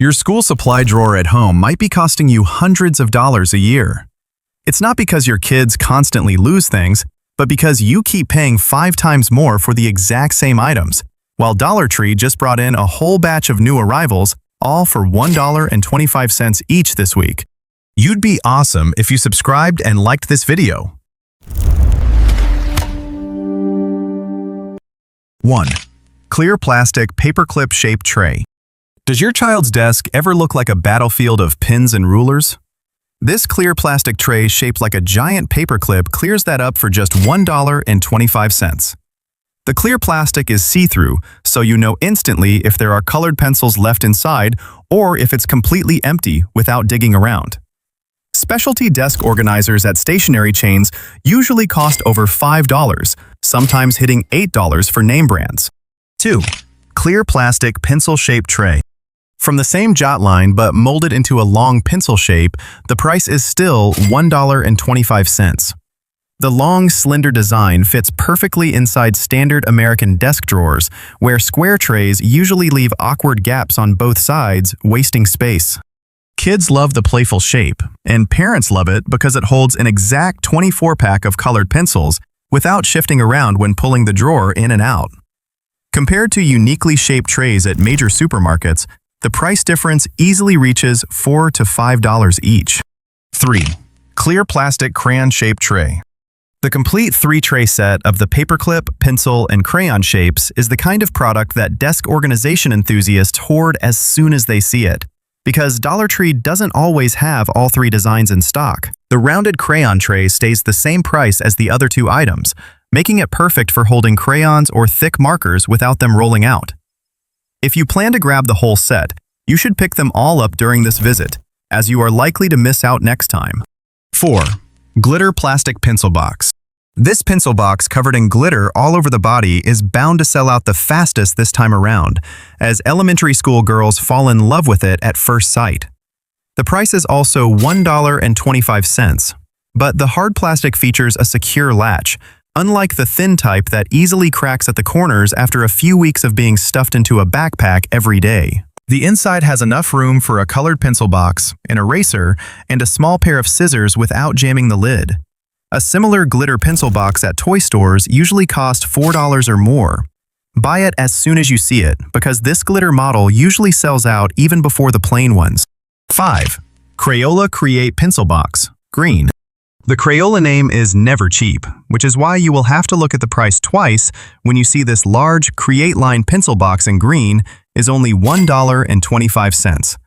Your school supply drawer at home might be costing you hundreds of dollars a year. It's not because your kids constantly lose things, but because you keep paying 5 times more for the exact same items, while Dollar Tree just brought in a whole batch of new arrivals, all for $1.25 each this week. You'd be awesome if you subscribed and liked this video. 1. Clear plastic paperclip shaped tray. Does your child's desk ever look like a battlefield of pins and rulers? This clear plastic tray shaped like a giant paperclip clears that up for just $1.25. The clear plastic is see-through, so you know instantly if there are colored pencils left inside or if it's completely empty without digging around. Specialty desk organizers at stationery chains usually cost over $5, sometimes hitting $8 for name brands. 2. Clear plastic pencil-shaped tray. From the same jot line but molded into a long pencil shape, the price is still $1.25. The long, slender design fits perfectly inside standard American desk drawers, where square trays usually leave awkward gaps on both sides, wasting space. Kids love the playful shape, and parents love it because it holds an exact 24-pack of colored pencils without shifting around when pulling the drawer in and out. Compared to uniquely shaped trays at major supermarkets, the price difference easily reaches $4 to $5 each. 3. Clear plastic crayon-shaped tray. The complete 3-tray set of the paperclip, pencil, and crayon shapes is the kind of product that desk organization enthusiasts hoard as soon as they see it. Because Dollar Tree doesn't always have all 3 designs in stock, the rounded crayon tray stays the same price as the other 2 items, making it perfect for holding crayons or thick markers without them rolling out. If you plan to grab the whole set, you should pick them all up during this visit, as you are likely to miss out next time. 4. Glitter plastic pencil box. This pencil box covered in glitter all over the body is bound to sell out the fastest this time around, as elementary school girls fall in love with it at first sight. The price is also $1.25, but the hard plastic features a secure latch, unlike the thin type that easily cracks at the corners after a few weeks of being stuffed into a backpack every day. The inside has enough room for a colored pencil box, an eraser, and a small pair of scissors without jamming the lid. A similar glitter pencil box at toy stores usually costs $4 or more. Buy it as soon as you see it, because this glitter model usually sells out even before the plain ones. 5. Crayola Create Pencil Box, green. The Crayola name is never cheap, which is why you will have to look at the price twice when you see this large Create Line pencil box in green is only $1.25.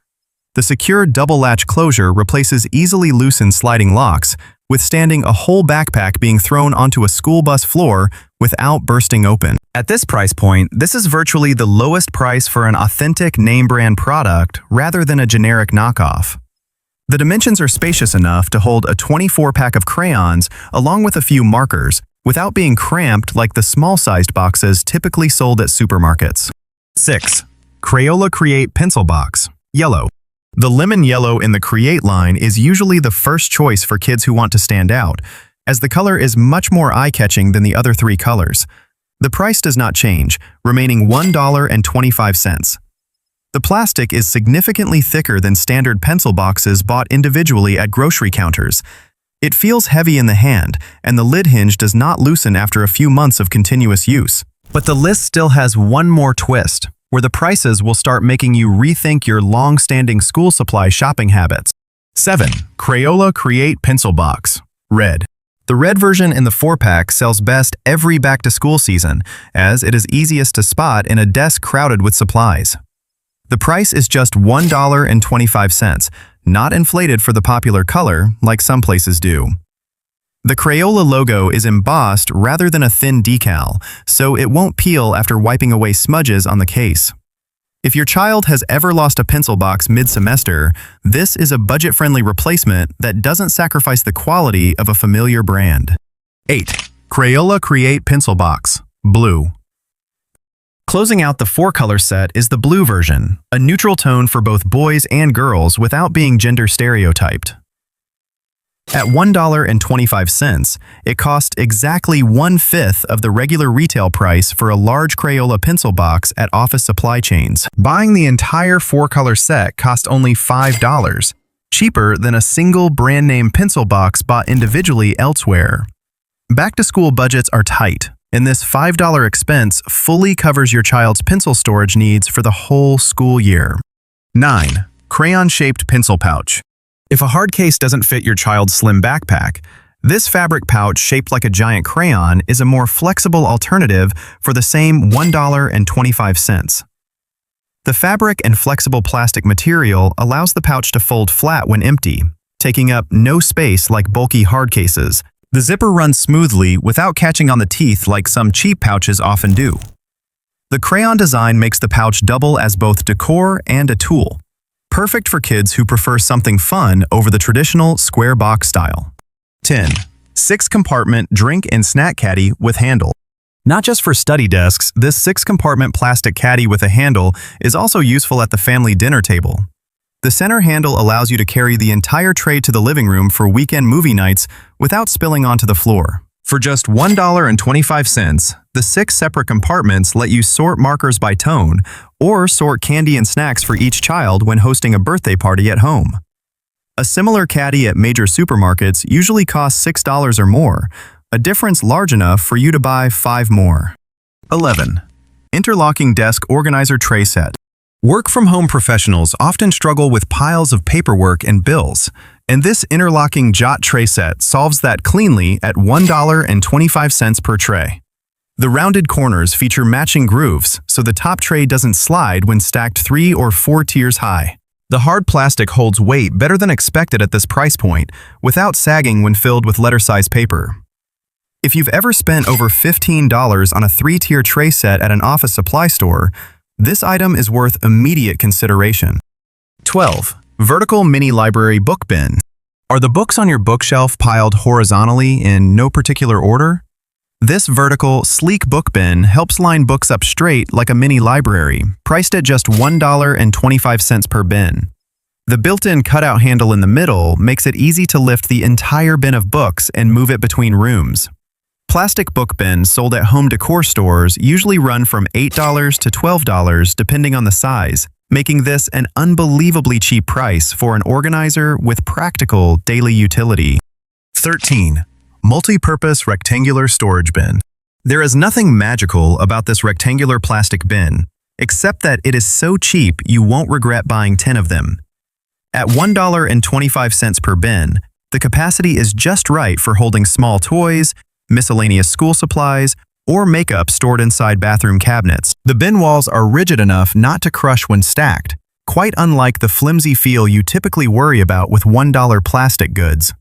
The secure double latch closure replaces easily loosened sliding locks, withstanding a whole backpack being thrown onto a school bus floor without bursting open. At this price point, this is virtually the lowest price for an authentic name brand product rather than a generic knockoff. The dimensions are spacious enough to hold a 24-pack of crayons along with a few markers without being cramped like the small-sized boxes typically sold at supermarkets. 6. Crayola Create Pencil Box, yellow. The lemon yellow in the Create line is usually the first choice for kids who want to stand out, as the color is much more eye-catching than the other 3 colors. The price does not change, remaining $1.25. The plastic is significantly thicker than standard pencil boxes bought individually at grocery counters. It feels heavy in the hand, and the lid hinge does not loosen after a few months of continuous use. But the list still has one more twist, where the prices will start making you rethink your long-standing school supply shopping habits. 7. Crayola Create Pencil Box, red. The red version in the 4-pack sells best every back-to-school season, as it is easiest to spot in a desk crowded with supplies. The price is just $1.25, not inflated for the popular color like some places do. The Crayola logo is embossed rather than a thin decal, so it won't peel after wiping away smudges on the case. If your child has ever lost a pencil box mid-semester, this is a budget-friendly replacement that doesn't sacrifice the quality of a familiar brand. 8. Crayola Create Pencil Box, blue. Closing out the 4-color set is the blue version, a neutral tone for both boys and girls without being gender stereotyped. At $1.25, it cost exactly 1/5 of the regular retail price for a large Crayola pencil box at office supply chains. Buying the entire 4-color set cost only $5, cheaper than a single brand-name pencil box bought individually elsewhere. Back-to-school budgets are tight, and this $5 expense fully covers your child's pencil storage needs for the whole school year. 9. Crayon-shaped pencil pouch. If a hard case doesn't fit your child's slim backpack, this fabric pouch shaped like a giant crayon is a more flexible alternative for the same $1.25. The fabric and flexible plastic material allows the pouch to fold flat when empty, taking up no space like bulky hard cases. The zipper runs smoothly without catching on the teeth like some cheap pouches often do. The crayon design makes the pouch double as both decor and a tool, perfect for kids who prefer something fun over the traditional square box style. 10. 6-compartment drink and snack caddy with handle. Not just for study desks, this 6-compartment plastic caddy with a handle is also useful at the family dinner table. The center handle allows you to carry the entire tray to the living room for weekend movie nights without spilling onto the floor. For just $1.25, the 6 separate compartments let you sort markers by tone or sort candy and snacks for each child when hosting a birthday party at home. A similar caddy at major supermarkets usually costs $6 or more, a difference large enough for you to buy 5 more. 11. Interlocking desk organizer tray set. Work-from-home professionals often struggle with piles of paperwork and bills, and this interlocking jot tray set solves that cleanly at $1.25 per tray. The rounded corners feature matching grooves, so the top tray doesn't slide when stacked 3 or 4 tiers high. The hard plastic holds weight better than expected at this price point, without sagging when filled with letter-size paper. If you've ever spent over $15 on a 3-tier tray set at an office supply store, this item is worth immediate consideration. 12. Vertical mini library book bin. Are the books on your bookshelf piled horizontally in no particular order? This vertical, sleek book bin helps line books up straight like a mini library, priced at just $1.25 per bin. The built-in cutout handle in the middle makes it easy to lift the entire bin of books and move it between rooms. Plastic book bins sold at home decor stores usually run from $8 to $12 depending on the size, making this an unbelievably cheap price for an organizer with practical daily utility. 13. Multi-purpose rectangular storage bin. There is nothing magical about this rectangular plastic bin, except that it is so cheap you won't regret buying 10 of them. At $1.25 per bin, the capacity is just right for holding small toys, miscellaneous school supplies, or makeup stored inside bathroom cabinets. The bin walls are rigid enough not to crush when stacked, quite unlike the flimsy feel you typically worry about with $1 plastic goods.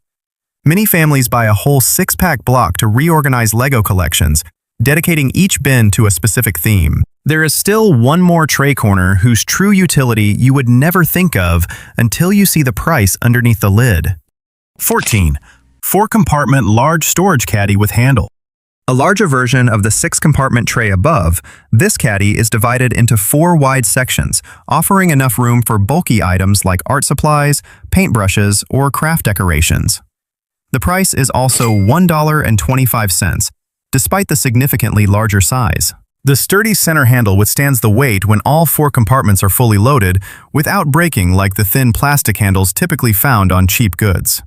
Many families buy a whole 6-pack block to reorganize Lego collections, dedicating each bin to a specific theme. There is still one more tray corner whose true utility you would never think of until you see the price underneath the lid. 14. 4-compartment large storage caddy with handle. A larger version of the 6-compartment tray above, this caddy is divided into 4 wide sections, offering enough room for bulky items like art supplies, paintbrushes, or craft decorations. The price is also $1.25, despite the significantly larger size. The sturdy center handle withstands the weight when all 4 compartments are fully loaded without breaking like the thin plastic handles typically found on cheap goods.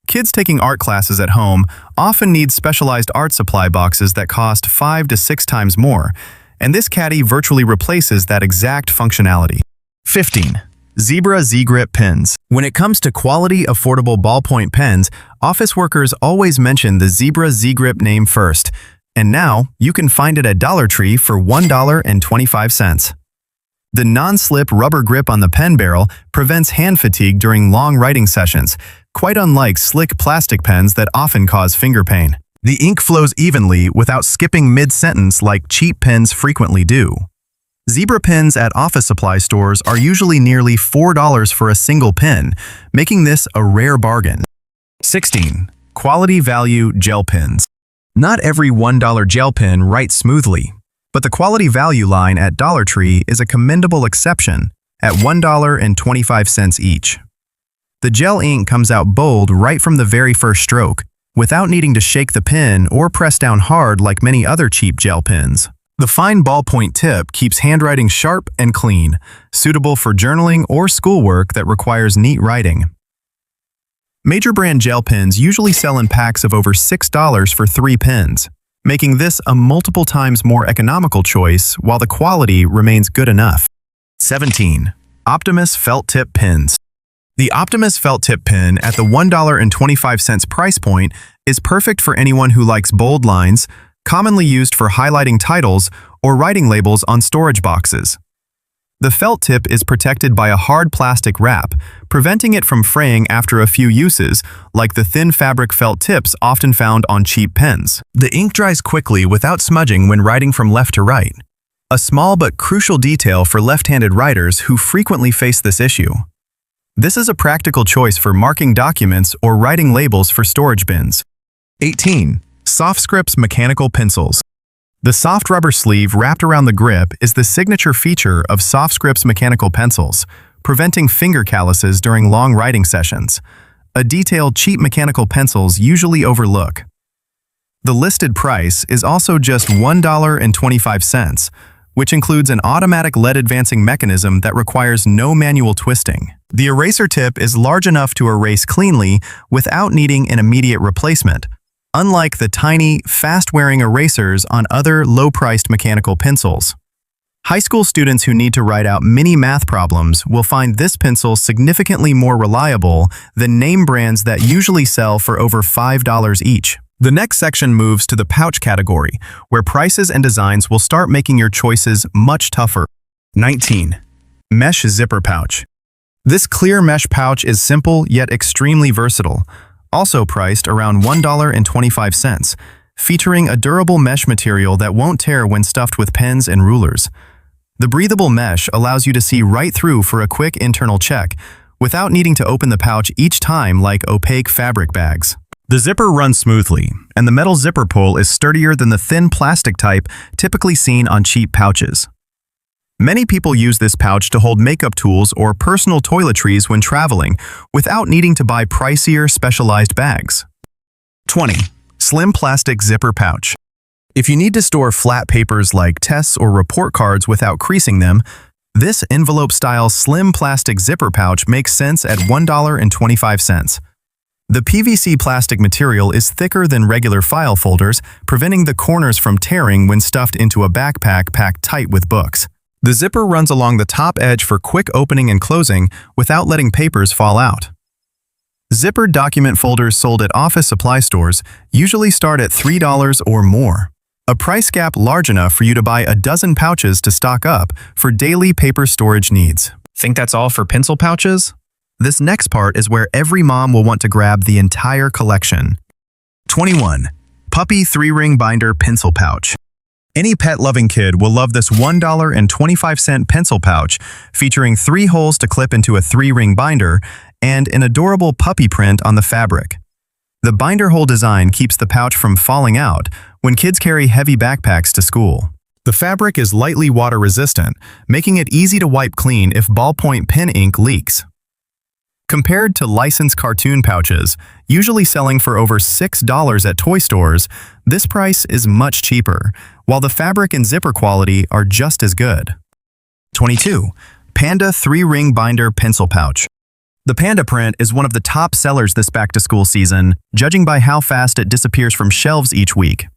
Kids taking art classes at home often need specialized art supply boxes that cost 5 to 6 times more, and this caddy virtually replaces that exact functionality. 15. Zebra Z-Grip pens. When it comes to quality, affordable ballpoint pens, office workers always mention the Zebra Z-Grip name first, and now you can find it at Dollar Tree for $1.25. The non-slip rubber grip on the pen barrel prevents hand fatigue during long writing sessions, quite unlike slick plastic pens that often cause finger pain. The ink flows evenly without skipping mid-sentence like cheap pens frequently do. Zebra pens at office supply stores are usually nearly $4 for a single pen, making this a rare bargain. 16. Quality value gel pens. Not every $1 gel pen writes smoothly, but the quality value line at Dollar Tree is a commendable exception at $1.25 each. The gel ink comes out bold right from the very first stroke, without needing to shake the pen or press down hard like many other cheap gel pens. The fine ballpoint tip keeps handwriting sharp and clean, suitable for journaling or schoolwork that requires neat writing. Major brand gel pens usually sell in packs of over $6 for 3 pens, making this a multiple times more economical choice while the quality remains good enough. 17. Optimus Felt Tip Pens. The Optimus Felt Tip pen at the $1.25 price point is perfect for anyone who likes bold lines, commonly used for highlighting titles or writing labels on storage boxes. The felt tip is protected by a hard plastic wrap, preventing it from fraying after a few uses, like the thin fabric felt tips often found on cheap pens. The ink dries quickly without smudging when writing from left to right. A small but crucial detail for left-handed writers who frequently face this issue. This is a practical choice for marking documents or writing labels for storage bins. 18. SoftScripts Mechanical Pencils. The soft rubber sleeve wrapped around the grip is the signature feature of SoftScripts mechanical pencils, preventing finger calluses during long writing sessions, a detail cheap mechanical pencils usually overlook. The listed price is also just $1.25, which includes an automatic lead advancing mechanism that requires no manual twisting. The eraser tip is large enough to erase cleanly without needing an immediate replacement, unlike the tiny, fast-wearing erasers on other low-priced mechanical pencils. High school students who need to write out mini math problems will find this pencil significantly more reliable than name brands that usually sell for over $5 each. The next section moves to the pouch category, where prices and designs will start making your choices much tougher. 19. Mesh Zipper Pouch. This clear mesh pouch is simple yet extremely versatile, also priced around $1.25, featuring a durable mesh material that won't tear when stuffed with pens and rulers. The breathable mesh allows you to see right through for a quick internal check, without needing to open the pouch each time like opaque fabric bags. The zipper runs smoothly, and the metal zipper pull is sturdier than the thin plastic type typically seen on cheap pouches. Many people use this pouch to hold makeup tools or personal toiletries when traveling, without needing to buy pricier specialized bags. 20. Slim Plastic Zipper Pouch. If you need to store flat papers like tests or report cards without creasing them, this envelope-style slim plastic zipper pouch makes sense at $1.25. The PVC plastic material is thicker than regular file folders, preventing the corners from tearing when stuffed into a backpack packed tight with books. The zipper runs along the top edge for quick opening and closing without letting papers fall out. Zippered document folders sold at office supply stores usually start at $3 or more, a price gap large enough for you to buy a dozen pouches to stock up for daily paper storage needs. Think that's all for pencil pouches? This next part is where every mom will want to grab the entire collection. 21. Puppy 3-Ring Binder Pencil Pouch. Any pet-loving kid will love this $1.25 pencil pouch, featuring 3 holes to clip into a 3-ring binder and an adorable puppy print on the fabric. The binder hole design keeps the pouch from falling out when kids carry heavy backpacks to school. The fabric is lightly water-resistant, making it easy to wipe clean if ballpoint pen ink leaks. Compared to licensed cartoon pouches, usually selling for over $6 at toy stores, this price is much cheaper, while the fabric and zipper quality are just as good. 22. Panda 3-Ring Binder Pencil Pouch. The Panda print is one of the top sellers this back-to-school season, judging by how fast it disappears from shelves each week.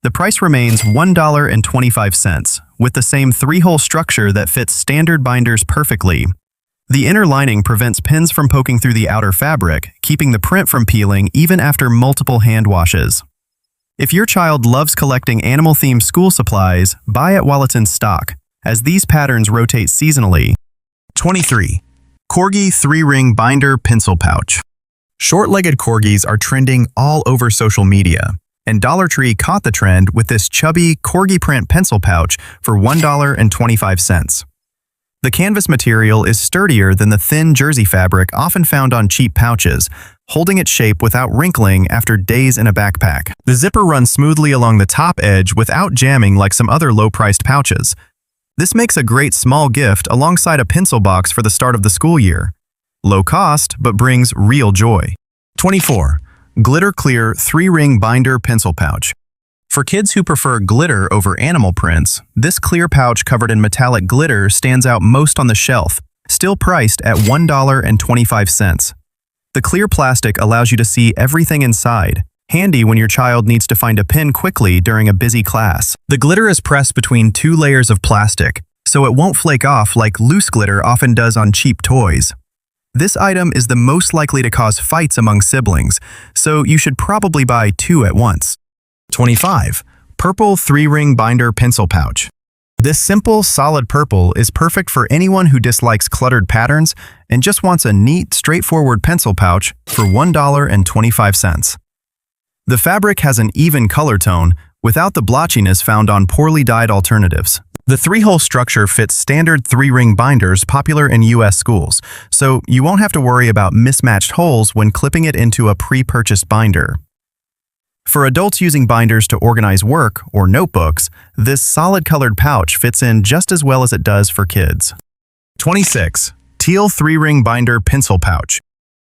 The price remains $1.25, with the same 3-hole structure that fits standard binders perfectly. The inner lining prevents pens from poking through the outer fabric, keeping the print from peeling even after multiple hand washes. If your child loves collecting animal-themed school supplies, buy it while it's in stock, as these patterns rotate seasonally. 23. Corgi 3-Ring Binder Pencil Pouch. Short-legged corgis are trending all over social media, and Dollar Tree caught the trend with this chubby corgi print pencil pouch for $1.25. The canvas material is sturdier than the thin jersey fabric often found on cheap pouches, holding its shape without wrinkling after days in a backpack. The zipper runs smoothly along the top edge without jamming like some other low-priced pouches. This makes a great small gift alongside a pencil box for the start of the school year. Low cost, but brings real joy. 24. Glitter Clear 3-Ring Binder Pencil Pouch. For kids who prefer glitter over animal prints, this clear pouch covered in metallic glitter stands out most on the shelf, still priced at $1.25. The clear plastic allows you to see everything inside, handy when your child needs to find a pen quickly during a busy class. The glitter is pressed between 2 layers of plastic, so it won't flake off like loose glitter often does on cheap toys. This item is the most likely to cause fights among siblings, so you should probably buy 2 at once. 25. Purple 3-Ring Binder Pencil Pouch. This simple, solid purple is perfect for anyone who dislikes cluttered patterns and just wants a neat, straightforward pencil pouch for $1.25. The fabric has an even color tone without the blotchiness found on poorly dyed alternatives. The 3-hole structure fits standard 3-ring binders popular in U.S. schools, so you won't have to worry about mismatched holes when clipping it into a pre-purchased binder. For adults using binders to organize work or notebooks, this solid-colored pouch fits in just as well as it does for kids. 26. Teal 3-Ring Binder Pencil Pouch.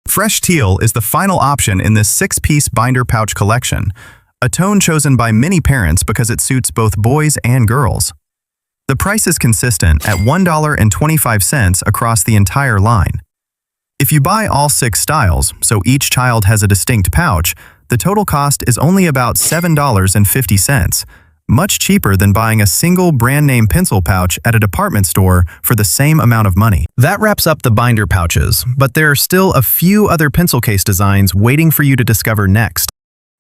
Fresh teal is the final option in this 6-piece binder pouch collection, a tone chosen by many parents because it suits both boys and girls. The price is consistent at $1.25 across the entire line. If you buy all 6 styles, so each child has a distinct pouch, the total cost is only about $7.50, much cheaper than buying a single brand-name pencil pouch at a department store for the same amount of money. That wraps up the binder pouches, but there are still a few other pencil case designs waiting for you to discover next.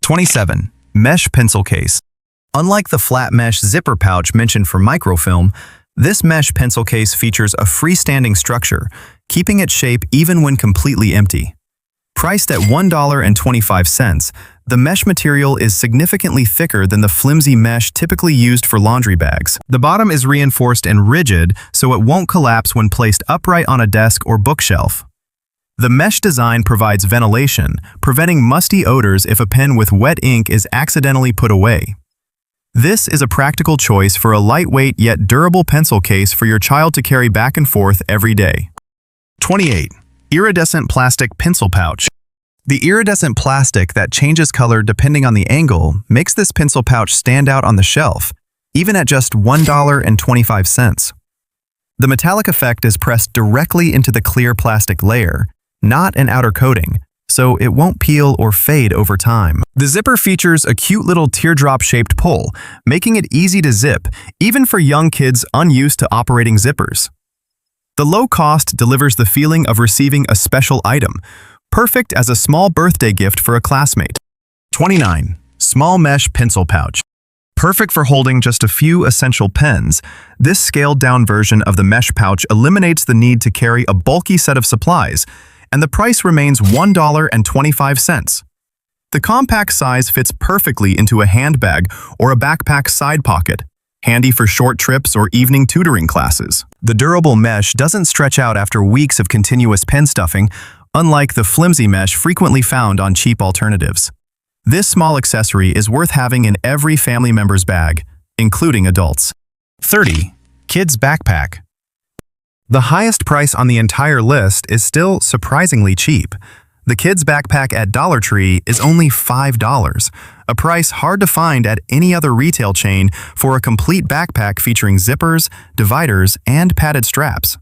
27. Mesh Pencil Case. Unlike the flat mesh zipper pouch mentioned for microfilm, this mesh pencil case features a freestanding structure, keeping its shape even when completely empty. Priced at $1.25, the mesh material is significantly thicker than the flimsy mesh typically used for laundry bags. The bottom is reinforced and rigid, so it won't collapse when placed upright on a desk or bookshelf. The mesh design provides ventilation, preventing musty odors if a pen with wet ink is accidentally put away. This is a practical choice for a lightweight yet durable pencil case for your child to carry back and forth every day. 28. Iridescent Plastic Pencil Pouch. The iridescent plastic that changes color depending on the angle makes this pencil pouch stand out on the shelf, even at just $1.25. The metallic effect is pressed directly into the clear plastic layer, not an outer coating, so it won't peel or fade over time. The zipper features a cute little teardrop-shaped pull, making it easy to zip, even for young kids unused to operating zippers. The low cost delivers the feeling of receiving a special item, perfect as a small birthday gift for a classmate. 29. Small Mesh Pencil Pouch. Perfect for holding just a few essential pens, this scaled-down version of the mesh pouch eliminates the need to carry a bulky set of supplies, and the price remains $1.25. The compact size fits perfectly into a handbag or a backpack side pocket, handy for short trips or evening tutoring classes. The durable mesh doesn't stretch out after weeks of continuous pen stuffing, unlike the flimsy mesh frequently found on cheap alternatives. This small accessory is worth having in every family member's bag, including adults. 30. Kids Backpack. The highest price on the entire list is still surprisingly cheap. The kids' backpack at Dollar Tree is only $5, a price hard to find at any other retail chain for a complete backpack featuring zippers, dividers, and padded straps.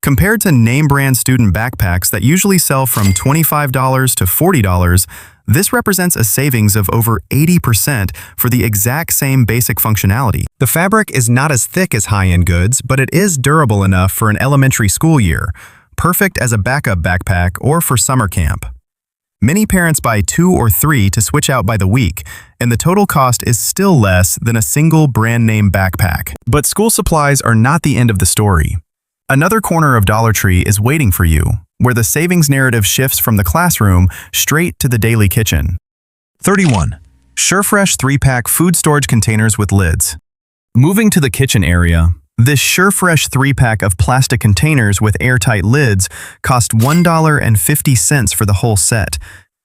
Compared to name-brand student backpacks that usually sell from $25 to $40, this represents a savings of over 80% for the exact same basic functionality. The fabric is not as thick as high-end goods, but it is durable enough for an elementary school year, perfect as a backup backpack or for summer camp. Many parents buy 2 or 3 to switch out by the week, and the total cost is still less than a single brand-name backpack. But school supplies are not the end of the story. Another corner of Dollar Tree is waiting for you, where the savings narrative shifts from the classroom straight to the daily kitchen. 31. SureFresh 3-pack food storage containers with lids. Moving to the kitchen area, this SureFresh 3-pack of plastic containers with airtight lids cost $1.50 for the whole set,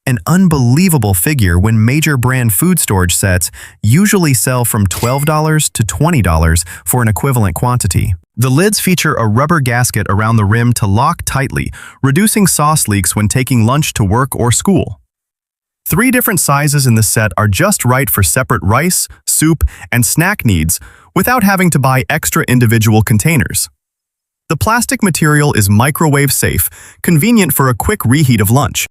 an unbelievable figure when major brand food storage sets usually sell from $12 to $20 for an equivalent quantity. The lids feature a rubber gasket around the rim to lock tightly, reducing sauce leaks when taking lunch to work or school. 3 different sizes in the set are just right for separate rice, soup, and snack needs without having to buy extra individual containers. The plastic material is microwave safe, convenient for a quick reheat of lunch.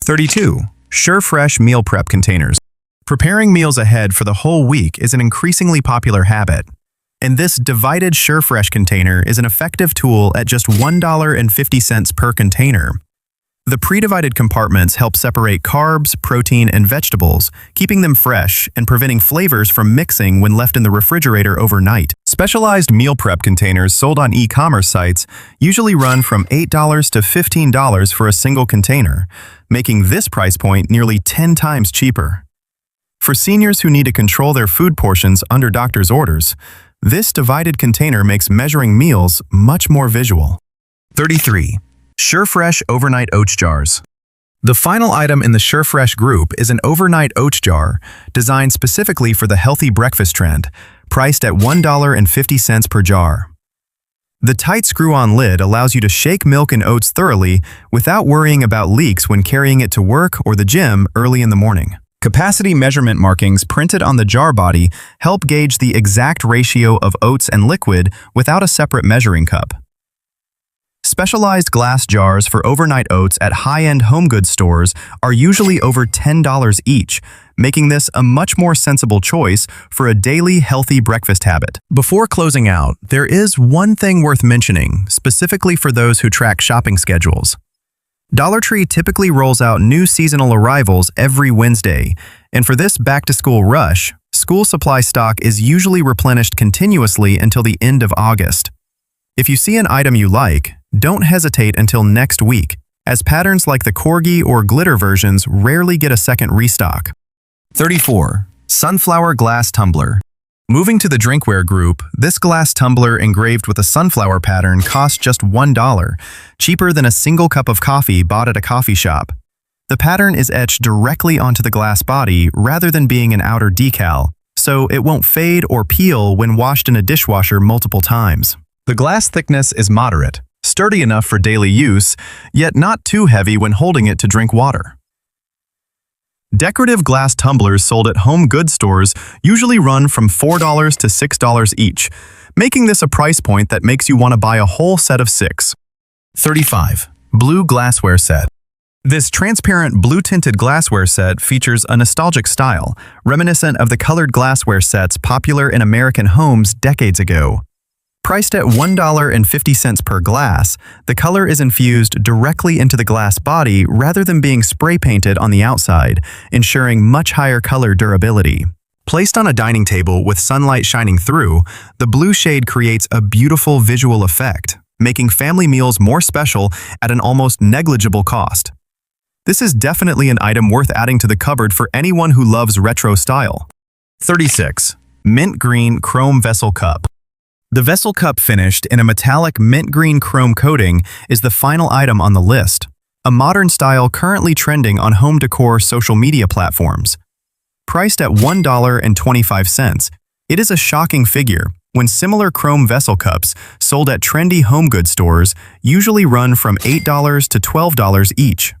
32. SureFresh meal prep containers. Preparing meals ahead for the whole week is an increasingly popular habit. And this divided SureFresh container is an effective tool at just $1.50 per container. The pre-divided compartments help separate carbs, protein, and vegetables, keeping them fresh and preventing flavors from mixing when left in the refrigerator overnight. Specialized meal prep containers sold on e-commerce sites usually run from $8 to $15 for a single container, making this price point nearly 10 times cheaper. For seniors who need to control their food portions under doctor's orders, this divided container makes measuring meals much more visual. 33. SureFresh Overnight Oats Jars. The final item in the SureFresh group is an overnight oats jar designed specifically for the healthy breakfast trend, priced at $1.50 per jar. The tight screw-on lid allows you to shake milk and oats thoroughly without worrying about leaks when carrying it to work or the gym early in the morning. Capacity measurement markings printed on the jar body help gauge the exact ratio of oats and liquid without a separate measuring cup. Specialized glass jars for overnight oats at high-end home goods stores are usually over $10 each, making this a much more sensible choice for a daily healthy breakfast habit. Before closing out, there is one thing worth mentioning, specifically for those who track shopping schedules. Dollar Tree typically rolls out new seasonal arrivals every Wednesday, and for this back-to-school rush, school supply stock is usually replenished continuously until the end of August. If you see an item you like, don't hesitate until next week, as patterns like the corgi or glitter versions rarely get a second restock. 34. Sunflower Glass Tumbler. Moving to the drinkware group, this glass tumbler engraved with a sunflower pattern costs just $1, cheaper than a single cup of coffee bought at a coffee shop. The pattern is etched directly onto the glass body rather than being an outer decal, so it won't fade or peel when washed in a dishwasher multiple times. The glass thickness is moderate, sturdy enough for daily use, yet not too heavy when holding it to drink water. Decorative glass tumblers sold at home goods stores usually run from $4 to $6 each, making this a price point that makes you want to buy a whole set of 6. 35. Blue Glassware Set. This transparent blue-tinted glassware set features a nostalgic style, reminiscent of the colored glassware sets popular in American homes decades ago. Priced at $1.50 per glass, the color is infused directly into the glass body rather than being spray painted on the outside, ensuring much higher color durability. Placed on a dining table with sunlight shining through, the blue shade creates a beautiful visual effect, making family meals more special at an almost negligible cost. This is definitely an item worth adding to the cupboard for anyone who loves retro style. 36. Mint Green Chrome Vessel Cup. The vessel cup finished in a metallic mint green chrome coating is the final item on the list, a modern style currently trending on home decor social media platforms. Priced at $1.25, it is a shocking figure when similar chrome vessel cups sold at trendy home goods stores usually run from $8 to $12 each.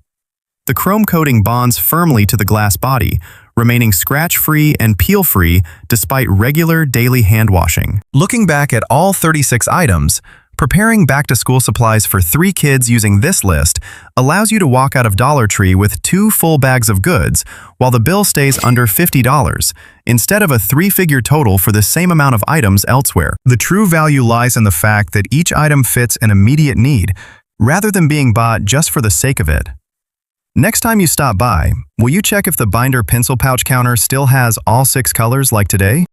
The chrome coating bonds firmly to the glass body, remaining scratch-free and peel-free despite regular daily hand washing. Looking back at all 36 items, preparing back-to-school supplies for 3 kids using this list allows you to walk out of Dollar Tree with 2 full bags of goods while the bill stays under $50, instead of a 3-figure total for the same amount of items elsewhere. The true value lies in the fact that each item fits an immediate need, rather than being bought just for the sake of it. Next time you stop by, will you check if the binder pencil pouch counter still has all 6 colors like today?